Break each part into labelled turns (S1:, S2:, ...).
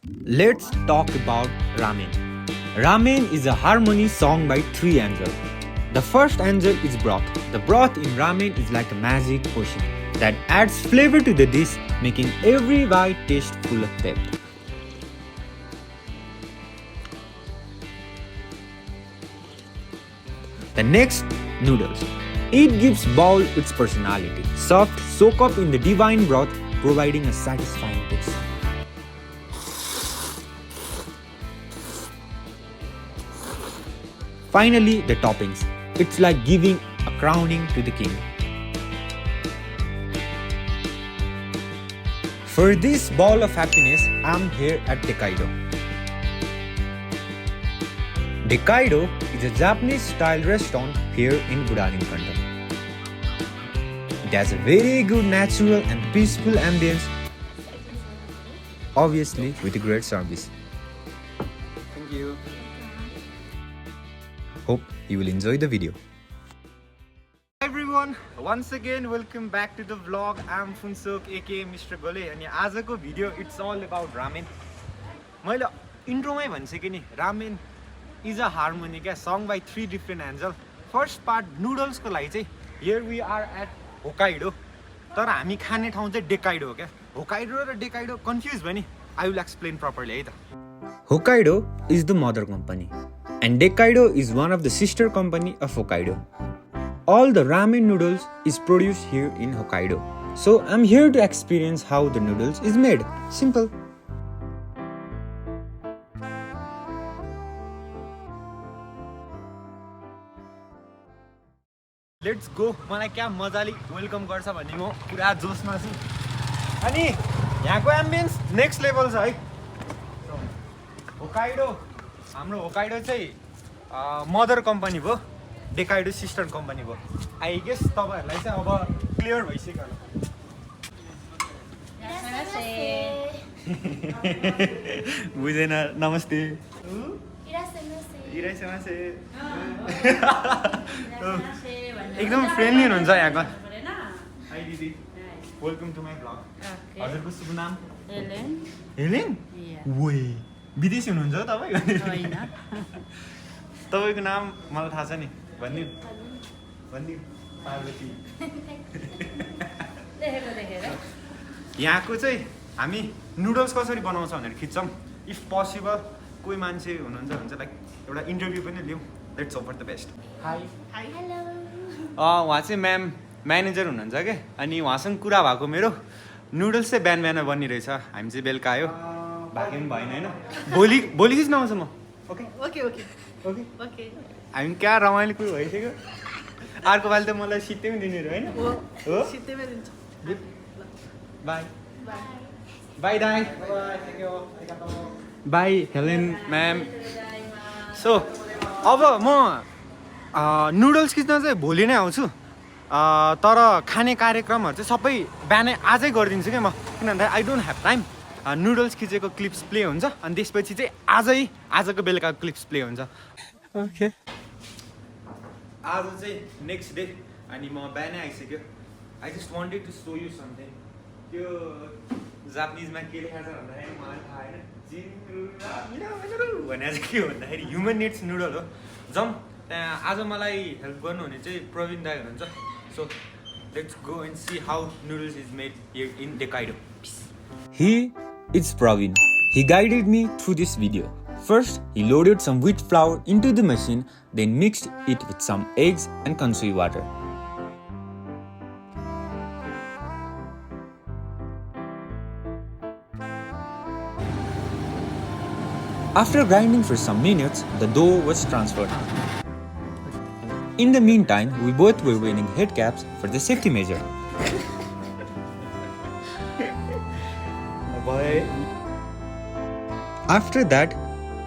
S1: Let's talk about ramen. Ramen is a harmony song by three angels. The first angel is broth. The broth in ramen is like a magic potion that adds flavor to the dish, making every bite taste full of depth. The next, noodles. It gives bowl its personality. Soft, soak up in the divine broth, providing a satisfying taste. Finally, the toppings. It's like giving a crowning to the king. For this ball of happiness, I'm here at Dekkaidao. Dekkaidao is a Japanese-style restaurant here in Budalingkantam. It has a very good natural and peaceful ambience, obviously with a great service.
S2: Thank you.
S1: Hope you will enjoy the video.
S2: Hi everyone, once again welcome back to the vlog. I'm Funsuk aka Mr. Gole and आजको video it's all about ramen. मैले इन्ट्रोमै भनिसकेँ नि, ramen is a harmony song by three different angels. First part noodles को लागि चाहिँ here we are at Hokkaido. तर हामी खाने ठाउँ चाहिँ Dekkaidao क्या. Hokkaido र Dekkaidao confused भयो नि. I will explain properly है त.
S1: Hokkaido is the mother company and Dekkaidao is one of the sister company of Hokkaido. All the ramen noodles is produced here in Hokkaido. So I'm here to experience how the noodles is made. Simple.
S2: Let's go. मलाई क्या मजाले welcome गर्छ भन्ने म पुरा जोसमा छु. अनि यहाँको एम्बियन्स नेक्स्ट लेभल छ है. होक्काइडो हाम्रो होक्काइडो चाहिँ मदर कम्पनी भयो, डेकाइडो सिस्टर कम्पनी भयो. आई गेस तपाईहरुलाई चाहिँ अब क्लियर भइसक्यो होला. बुझेन. नमस्ते. इराइसेमासे. एकदम फ्रेन्डली हुनुहुन्छ यहाँको. हाई दिदी, वेलकम टु माई ब्लग. हजुरको शुभ नाम? हेलेन. हेलेन? ओए विदेशी हुनुहुन्छ हो तपाईँ? होइन. तपाईँको नाम मलाई थाहा छ नि. भन्दिनु भन्दिनु. पार्वती. यहाँको चाहिँ हामी नुडल्स कसरी बनाउँछ भनेर खिच्छौँ. इफ पोसिबल कोही मान्छे हुनुहुन्छ भने चाहिँ लाइक एउटा इन्टरभ्यू पनि लिउँ. Let's hope for the best. Hi. Hi. Hello. उहाँ चाहिँ म्यानेजर हुनुहुन्छ क्या. अनि उहाँसँग कुरा भएको मेरो नुडल्स चाहिँ बिहान बिहान बनिरहेछ. हामी चाहिँ बेलुका आयो. भाग्य पनि भएन होइन. भोलि चाहिँ नआउँछ म. Okay okay okay okay okay. हामी क्या रमाइलो कुरो भइसक्यो. अर्को पालि त मलाई सित्तैमा दिने होइन. हो सित्तैमा दिन्छ. बाई बाई दाई. By Helen ma'am. सो अब म नुडल्स खिच्न चाहिँ भोलि नै आउँछु. तर खाने कार्यक्रमहरू चाहिँ सबै बिहानै आजै गरिदिन्छु क्या म. किनभने I don't have time. Noodles खिचेको क्लिप्स प्ले हुन्छ अनि त्यसपछि चाहिँ आजको बेलुकाको क्लिप्स प्ले हुन्छ. ओके. आज चाहिँ नेक्स्ट डे अनि म बिहानै आइसक्यो. I just wanted to show you something. त्यो जापानिजमा के लेखाएको छ भन्दाखेरि मलाई थाहा होइन. भने चाहिँ के हो भन्दाखेरि ह्युमन निड्स नुडल हो. जाउँ त्यहाँ. आज मलाई हेल्प गर्नुहुने चाहिँ प्रवीण दाई हुनुहुन्छ. So let's go and see how noodles is made here in Dekaido.
S1: He is Praveen. He guided me through this video. First, he loaded some wheat flour into the machine, then mixed it with some eggs and kansui water. After grinding for some minutes, the dough was transferred. In the meantime, we both were wearing head caps for the safety measure. After that,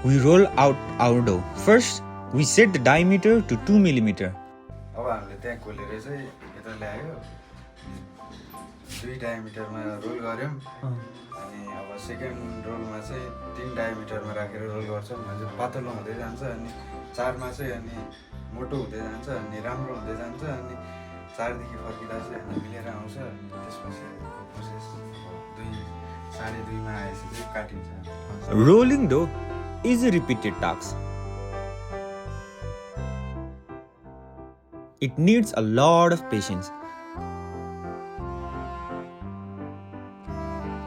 S1: we roll out our dough. First, we set the diameter to 2 millimeter.
S3: अब हामीले त्यहाँ खोलेर चाहिँ यता ल्यायो. 2 डायमिटरमा role गर्यौँ. अनि अब सेकेन्ड रोलमा चाहिँ 3 डायमिटरमा राखेर रोल गर्छौँ. भने पातलो हुँदै जान्छ अनि 4मा चाहिँ अनि मोटो हुँदै जान्छ अनि राम्रो हुँदै जान्छ अनि 4देखि फर्किँदा चाहिँ अनि मिलेर आउँछ. त्यसपछि प्रोसेस 2 2:30 मा आएपछि चाहिँ काटिन्छ
S1: Rolling dough is a repeated task. It needs a lot of patience.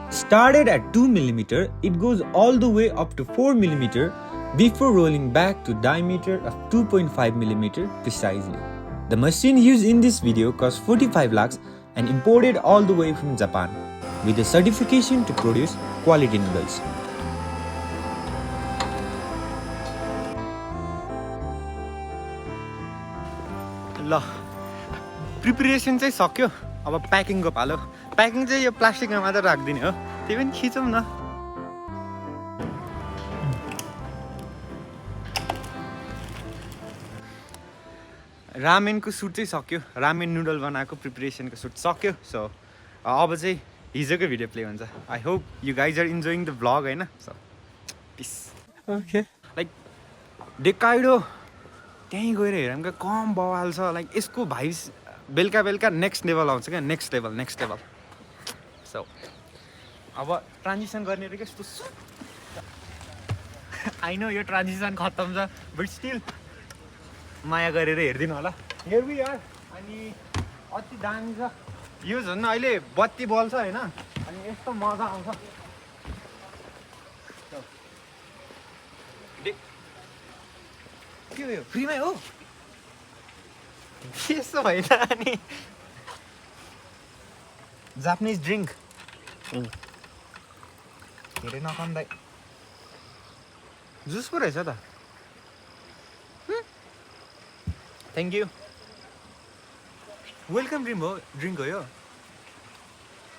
S1: Started at 2 mm, it goes all the way up to 4 mm before rolling back to diameter of 2.5 mm precisely. The machine used in this video cost 45 lakhs and imported all the way from Japan with a certification to produce quality noodles.
S2: ल preparation चाहिँ सक्यो अब प्याकिङको पालो packing चाहिँ यो प्लास्टिकमा मात्र राखिदिने हो त्यही पनि खिचौँ न रामेनको सुट चाहिँ सक्यो रामेन नुडल बनाएको प्रिपरेसनको सुट सक्यो सो अब चाहिँ हिजोको भिडियो प्ले हुन्छ I hope you guys are enjoying the vlog होइन सो पिस ओके लाइक डेकाइडो त्यहीँ गएर हेरौँ क्या कम बवाल छ लाइक यसको भाइस बेलुका बेलुका नेक्स्ट लेभल आउँछ क्या नेक्स्ट लेभल सो अब ट्रान्जिसन गर्ने रहेछ यस्तो आई नो यो ट्रान्जिसन खत्तम छ बट स्टिल माया गरेर हेरिदिनु होला हियर वी आर अनि अति दामी छ यो झन् अहिले बत्ती बल्छ होइन अनि यस्तो मजा आउँछ के हो फ्रीमै हो यस्तो होइन अनि जापानिज ड्रिङ्क धेरै नखाँदै जुस पो रहेछ त थ्याङ्क यू वेलकम ड्रिङ्क हो यो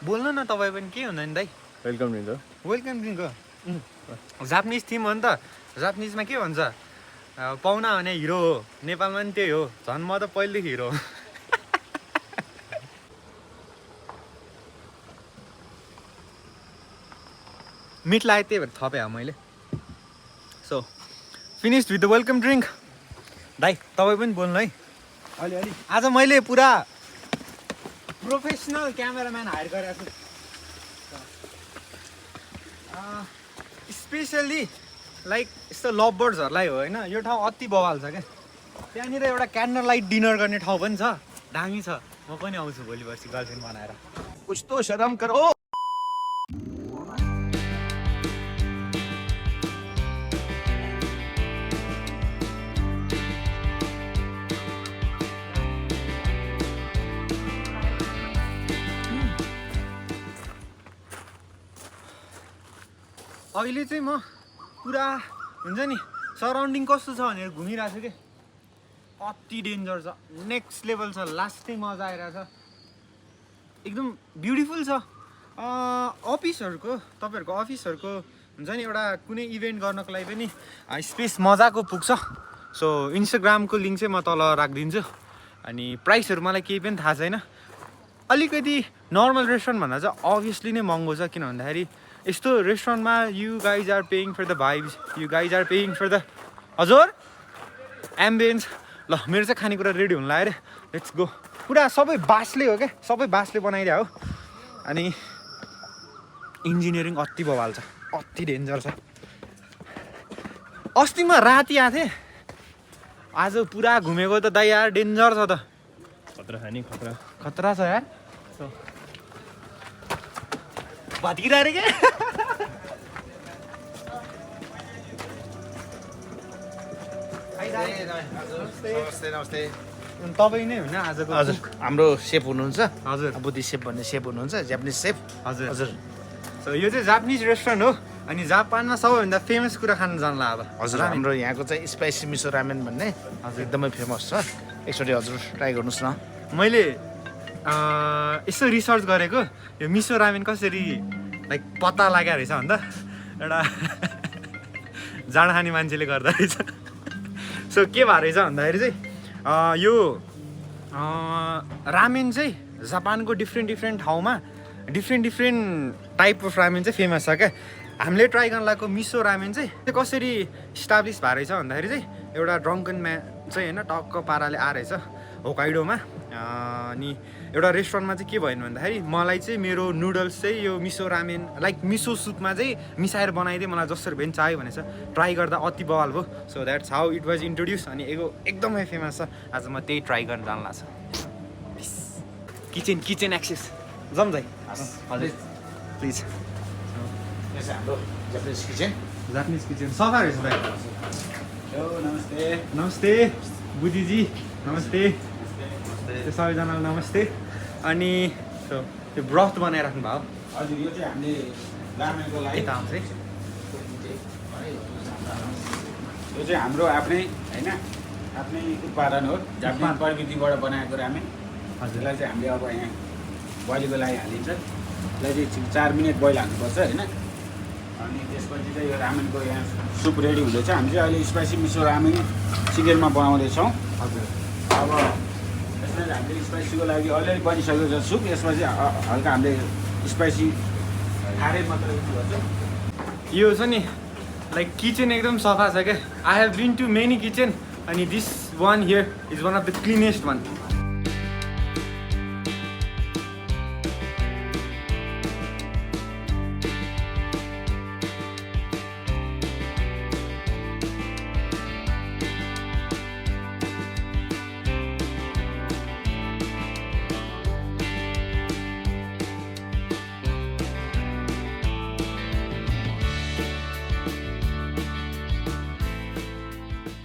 S2: बोल्नु न तपाईँ पनि के हुँदैन दाइ
S4: वेलकम ड्रिङ्क हो
S2: वेलकम ड्रिङ्क हो जापानिज थिम हो नि त जापानिजमा के भन्छ पाहुना भने हिरो हो नेपालमा पनि त्यही हो झन् म त पहिलेदेखि हिरो हो मिठ लाग्यो त्यही भएर थपेँ मैले so finished with the welcome drink दाइ तपाईँ पनि बोल्नु है अलि आज मैले पुरा प्रोफेसनल क्यामेराम्यान हायर गरेको छु स्पेसल्ली लाइक यस्तो लभ बर्ड्सहरूलाई हो होइन यो ठाउँ अति बवाल छ क्या त्यहाँनिर एउटा क्यान्डल लाइट डिनर गर्ने ठाउँ पनि छ दामी छ म पनि आउँछु भोलि पर्सि गर्लफ्रेन्ड बनाएर
S4: कुछ तो शर्म करो
S2: अहिले चाहिँ म पुरा हुन्छ नि सराउन्डिङ कस्तो छ भनेर घुमिरहेको छु कि अति डेन्जर छ नेक्स्ट लेभल छ लास्टै मजा आइरहेछ एकदम ब्युटिफुल छ अफिसहरूको तपाईँहरूको अफिसहरूको हुन्छ नि एउटा कुनै इभेन्ट गर्नको लागि पनि स्पेस मजाको पुग्छ सो इन्स्टाग्रामको लिङ्क चाहिँ म तल राखिदिन्छु अनि प्राइसहरू मलाई केही पनि थाहा छैन अलिकति नर्मल रेस्टुरेन्टभन्दा चाहिँ अभियसली नै महँगो छ किन भन्दाखेरि यस्तो रेस्टुरेन्टमा you guys are paying for the vibes you guys are paying for the हजुर एम्बियन्स ल मेरो चाहिँ खानेकुरा रेडी हुनु लाग्यो अरे लेट्स गो पुरा सबै बाँसले हो क्या सबै बाँसले बनाइदिया हो अनि इन्जिनियरिङ अति बवाल छ अति डेन्जर छ अस्ति म राति आएको थिएँ आज पुरा घुमेको त दाइ यार डेन्जर छ त
S4: खतरा खाने खतरा
S2: खतरा छ यार भत्किरह रे क्या
S3: नमस्ते
S2: तपाईँ नै होइन आजको
S4: हजुर हाम्रो सेफ हुनुहुन्छ
S2: हजुर
S4: बुद्धि सेफ भन्ने सेफ हुनुहुन्छ जापानिज सेफ
S2: हजुर
S4: हजुर
S2: सो यो चाहिँ जापानिज रेस्टुरेन्ट हो अनि जापानमा सबैभन्दा फेमस कुरा खान जानला अब
S4: हजुर हाम्रो यहाँको चाहिँ स्पाइसी मिसो रामेन भन्ने हजुर एकदमै फेमस छ एकचोटि हजुर ट्राई गर्नुहोस् न
S2: मैले यसो रिसर्च गरेको यो मिसो रामेन कसरी लाइक पत्ता लागेको रहेछ भन्दा एउटा जाँड खाने मान्छेले गर्दा रहेछ सो के भएको रहेछ भन्दाखेरि चाहिँ यो रामेन चाहिँ जापानको डिफ्रेन्ट ठाउँमा डिफ्रेन्ट टाइप अफ रामेन चाहिँ फेमस छ क्या हामीले ट्राई गर्न लागेको मिसो रामेन चाहिँ कसरी इस्टाब्लिस भएको रहेछ भन्दाखेरि चाहिँ एउटा ड्रङ्कन म्यान चाहिँ होइन टक्क पाराले आएछ होकाइडोमा अनि एउटा रेस्टुरेन्टमा चाहिँ के भयो भन्दाखेरि मलाई चाहिँ मेरो नुडल्स चाहिँ यो मिसो रामेन लाइक मिसो सुपमा चाहिँ मिसाएर बनाइदिए मलाई जसरी पनि चाहियो भनेछ ट्राई गर्दा अति बवाल भयो so that's how it was introduce अनि एकदमै फेमस छ आज म त्यही ट्राई गर्न जानु लाग्छ किचन एक्सेस जाउँ दाइ हजुर प्लिज
S4: यो चाहिँ हाम्रो जापानिज किचन
S2: जापानिज किचन सफा रहेछ दाइ
S3: नमस्ते
S2: नमस्ते बुद्धिजी नमस्ते त्यो सबैजनालाई नमस्ते अनि त्यो ब्रथ बनाइराख्नु भयो
S3: हजुर यो चाहिँ हामीले रामेनको लागि
S2: यता आउँछ है
S3: यो चाहिँ हाम्रो आफ्नै होइन आफ्नै उत्पादन हो जापानिज प्रविधिबाट बनाएको रामेन हजुरलाई चाहिँ हामीले अब यहाँ बोइलको लागि हालिन्छ यसलाई चाहिँ 4 मिनट बोइल हाल्नुपर्छ होइन अनि त्यसपछि चाहिँ यो रामेनको यहाँ सुप रेडी हुँदैछ हामी चाहिँ अहिले स्पाइसी मिसो रामेन चिकनमा बनाउँदैछौँ
S2: हजुर
S3: अब यसमा चाहिँ हामीले स्पाइसीको लागि अलिअलि बनिसकेको छ सुप यसमा चाहिँ हल्का हामीले स्पाइसी खारै मात्र युज गर्छ
S2: यो छ नि लाइक किचन एकदम सफा छ क्या I have been to many kitchen अनि this one here is one of the cleanest one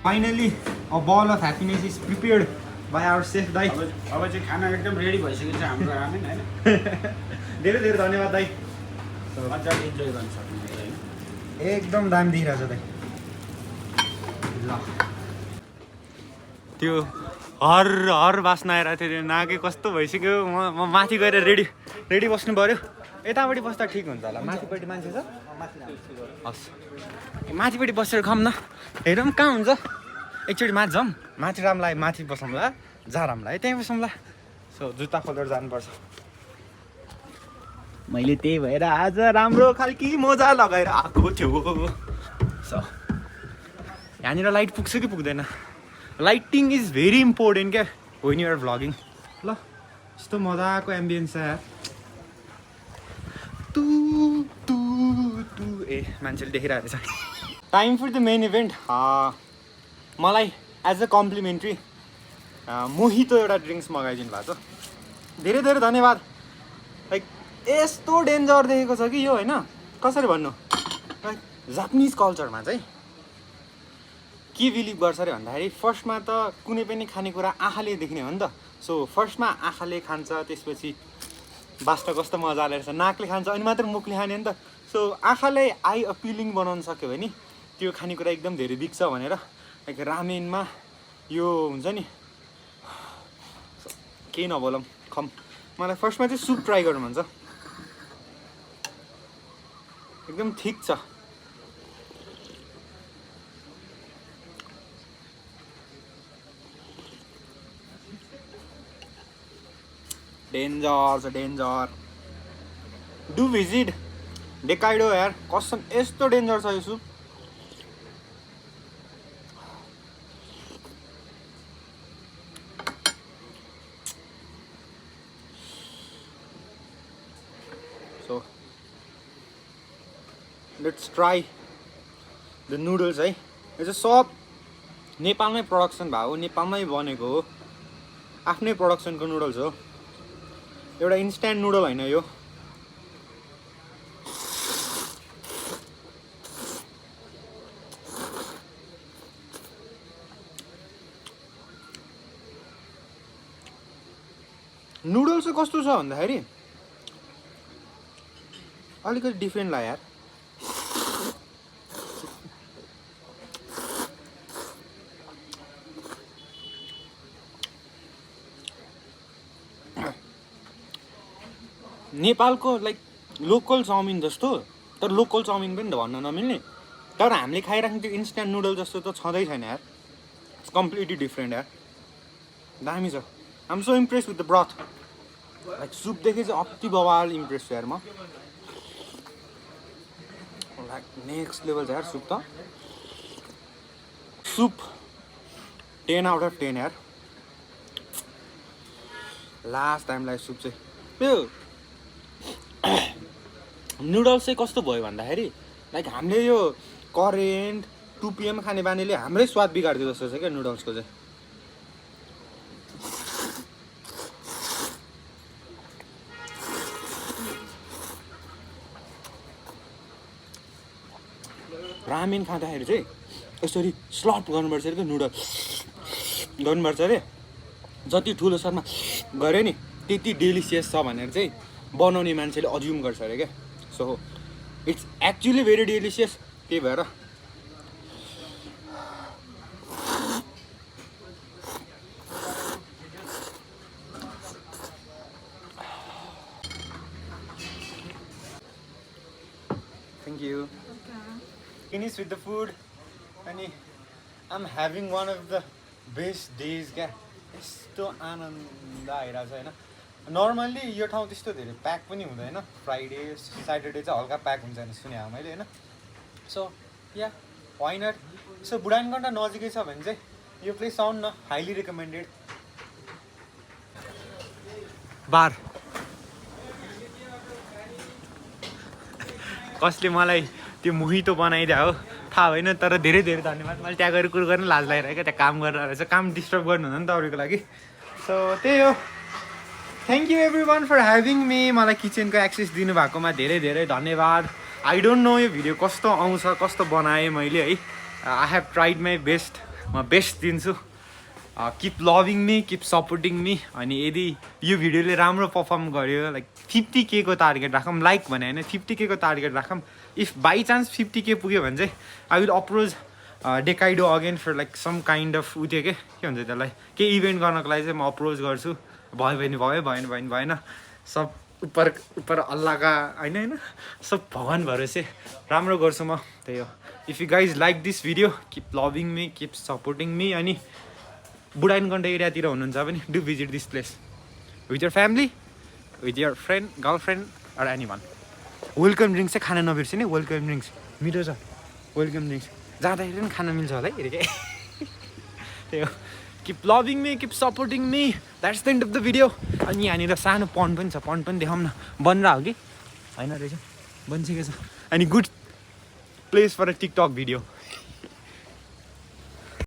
S2: Finally, a ball of happiness is prepared by our chef Dai.
S3: अब चाहिँ खाना एकदम रेडी भइसकेको छ हाम्रो रामेन होइन
S2: धेरै धेरै धन्यवाद दाइ
S3: मजाले इन्जोय गर्न सक्नुहुन्छ होइन
S2: एकदम दामी देखिरहेछ दाइ ल त्यो हर बास्ना आइरहेको थियो त्यो नाकै कस्तो भइसक्यो म माथि गएर रेडी बस्नु पऱ्यो यतापट्टि बस्दा ठिक हुन्छ होला माथिपट्टि मान्छे छ हस् माथिपट्टि बसेर खाऊँ न हेरौँ कहाँ हुन्छ एकचोटि माथि जाउँ माथि रामलाई माथि बसौँला जा रामलाई त्यहीँ बसौँला सो जुत्ता खोलेर जानुपर्छ मैले त्यही भएर आज राम्रो खालकी मोजा लगाएर आएको थियो सो यहाँनिर लाइट पुग्छ कि पुग्दैन लाइटिङ इज भेरी इम्पोर्टेन्ट क्या वेन युआर भ्लगिङ ल यस्तो मजाको एम्बियन्स छ यार ए मान्छेले देखिरहेको रहेछ time for the main event मलाई एज अ कम्प्लिमेन्ट्री मोहितो एउटा ड्रिङ्क्स मगाइदिनु भएको छ धेरै धेरै धन्यवाद लाइक यस्तो डेन्जर देखेको छ कि यो होइन कसरी भन्नु लाइक जापानिज कल्चरमा चाहिँ के बिलिभ गर्छ अरे भन्दाखेरि फर्स्टमा त कुनै पनि खानेकुरा आँखाले देख्ने हो नि त सो फर्स्टमा आँखाले खान्छ त्यसपछि बास्टा कस्तो मजाले रहेछ नाकले खान्छ अनि मात्र मुखले खाने हो नि त सो आँखाले आई अपिलिङ बनाउन सक्यो भने त्यो खानेकुरा एकदम धेरै दिक्छ भनेर लाइक रामेनमा यो हुन्छ नि केही नबोलौँ खम मलाई फर्स्टमा चाहिँ सुप ट्राई गर्नु भन्छ एकदम ठिक छ डेन्जर डु भिजिट डेकाइडो यार कसम यस्तो डेन्जर छ यो soup so let's try the noodles है यो चाहिँ सब नेपालमै प्रडक्सन भएको नेपालमै बनेको हो आफ्नै प्रडक्सनको नुडल्स हो एउटा इन्स्ट्यान्ट नुडल होइन यो नुडल्स चाहिँ कस्तो छ भन्दाखेरि अलिकति डिफ्रेन्ट लाग्यो यार नेपालको लाइक लोकल चाउमिन जस्तो तर लोकल चाउमिन पनि त भन्न नमिल्ने तर हामीले खाइराख्ने त्यो इन्स्ट्यान्ट नुडल जस्तो त छँदै छैन यार इट्स कम्प्लिटली डिफ्रेन्ट यार दामी छ I'm so impress with the broth like सुपदेखि चाहिँ अति बवाल इम्प्रेस छु यार म लाइक नेक्स्ट लेभल छ यार सुप त सुप 10 आउट अफ 10 यार लास्ट टाइमलाई सुप चाहिँ त्यो नुडल्स चाहिँ कस्तो भयो भन्दाखेरि लाइक हामीले यो करेन्ट 2 PM खाने बानीले हाम्रै स्वाद बिगारिदियो जस्तो छ क्या नुडल्सको चाहिँ। रामेन खाँदाखेरि चाहिँ यसरी स्लट गर्नुपर्छ अरे क्या, नुडल गर्नुपर्छ अरे। जति ठुलो शर्मा गऱ्यो नि त्यति डेलिसियस छ भनेर चाहिँ बनाउने मान्छेले अज्युम गर्छ अरे क्या। So it's actually very delicious. त्यही भएर thank you. Finish with the food and I'm having one of the best days क्या। यस्तो आनन्द आइरहेको छ होइन। नर्मल्ली यो ठाउँ त्यस्तो धेरै प्याक पनि हुँदैन, फ्राइडे स्याटरडे चाहिँ हल्का प्याक हुन्छ भने सुने मैले होइन। So yeah why not. So बुढानगण्डा नजिकै छ भने चाहिँ यो प्लेस आउनु न, हाइली रिकमेन्डेड। बार कसले मलाई त्यो मोहितो बनाइदिया हो थाहा भएन, तर धेरै धेरै धन्यवाद। मैले त्यहाँ गएर कुरो गर्न लाज लागिरहेको, त्यहाँ काम गरेर रहेछ, काम डिस्टर्ब गर्नु हुँदैन नि त अरूको लागि। सो त्यही हो। Thank you everyone for having me. मलाई किचनको एक्सेस दिनुभएकोमा धेरै धेरै धन्यवाद। आई डोन्ट नो यो भिडियो कस्तो आउँछ, कस्तो बनाएँ मैले है। I have tried my best, म बेस्ट दिन्छु। Keep loving me, keep supporting me. अनि यदि यो भिडियोले राम्रो पर्फर्म गर्यो, लाइक 50K को टार्गेट राखौँ, लाइक भने होइन 50K को टार्गेट राखौँ। इफ बाई चान्स 50K पुग्यो भने चाहिँ I will approach Dekaido again for like some kind of उयो के हुन्छ त्यसलाई, केही इभेन्ट गर्नको लागि चाहिँ म अप्रोच गर्छु। भयो भने भयो, भएन भने भएन। सब उपर अल्लाहका होइन सब भगवान् भरोसे राम्रो गर्छु म। त्यही हो। If you guys like this video, keep loving me, keep supporting me. अनि बुढानगण्डा एरियातिर हुनुहुन्छ भने do visit this place with your family, with your friend, girlfriend or anyone. Welcome drinks चाहिँ खान नबिर्सिने, वेलकम ड्रिङ्क्स मिठो छ। वेलकम ड्रिङ्क्स जाँदाखेरि पनि खान मिल्छ होला है हेरेकै। त्यही हो। Keep loving me, keep supporting me. That's the and of the video. अनि यहाँनिर सानो पन्ड पनि छ, पन्ड पनि देखाउँ न। बनिरहेको हो कि होइन रहेछ, बनिसकेको छ। अनि good place for a TikTok video.